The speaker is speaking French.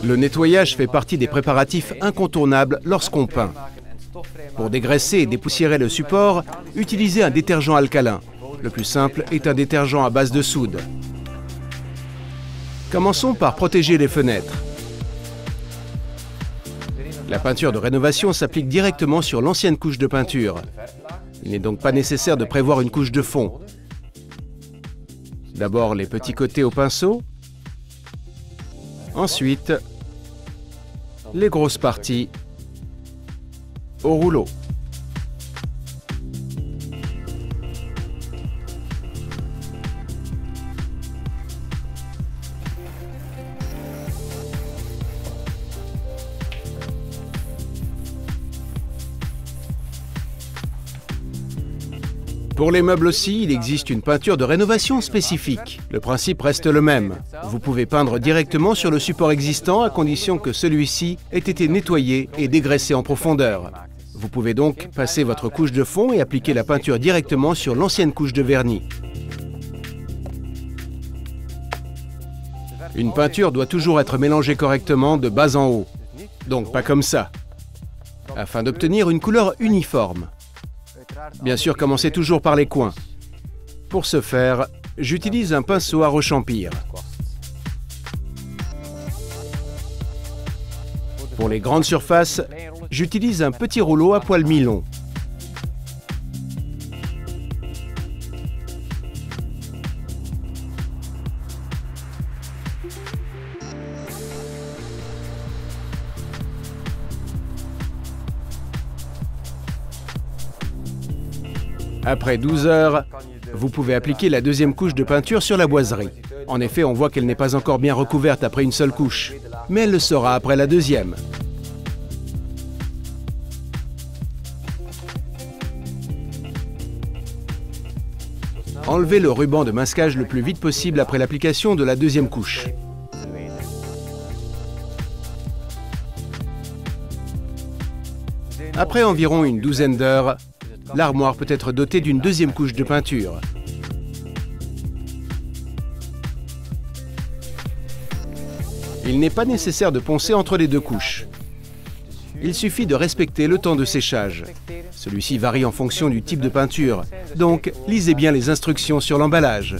Le nettoyage fait partie des préparatifs incontournables lorsqu'on peint. Pour dégraisser et dépoussiérer le support, utilisez un détergent alcalin. Le plus simple est un détergent à base de soude. Commençons par protéger les fenêtres. La peinture de rénovation s'applique directement sur l'ancienne couche de peinture. Il n'est donc pas nécessaire de prévoir une couche de fond. D'abord les petits côtés au pinceau, ensuite les grosses parties au rouleau. Pour les meubles aussi, il existe une peinture de rénovation spécifique. Le principe reste le même. Vous pouvez peindre directement sur le support existant à condition que celui-ci ait été nettoyé et dégraissé en profondeur. Vous pouvez donc passer votre couche de fond et appliquer la peinture directement sur l'ancienne couche de vernis. Une peinture doit toujours être mélangée correctement de bas en haut. Donc pas comme ça, afin d'obtenir une couleur uniforme. Bien sûr, commencez toujours par les coins. Pour ce faire, j'utilise un pinceau à rechampir. Pour les grandes surfaces, j'utilise un petit rouleau à poil mi-long. Après 12 heures, vous pouvez appliquer la deuxième couche de peinture sur la boiserie. En effet, on voit qu'elle n'est pas encore bien recouverte après une seule couche, mais elle le sera après la deuxième. Enlevez le ruban de masquage le plus vite possible après l'application de la deuxième couche. Après environ une douzaine d'heures, l'armoire peut être dotée d'une deuxième couche de peinture. Il n'est pas nécessaire de poncer entre les deux couches. Il suffit de respecter le temps de séchage. Celui-ci varie en fonction du type de peinture, donc lisez bien les instructions sur l'emballage.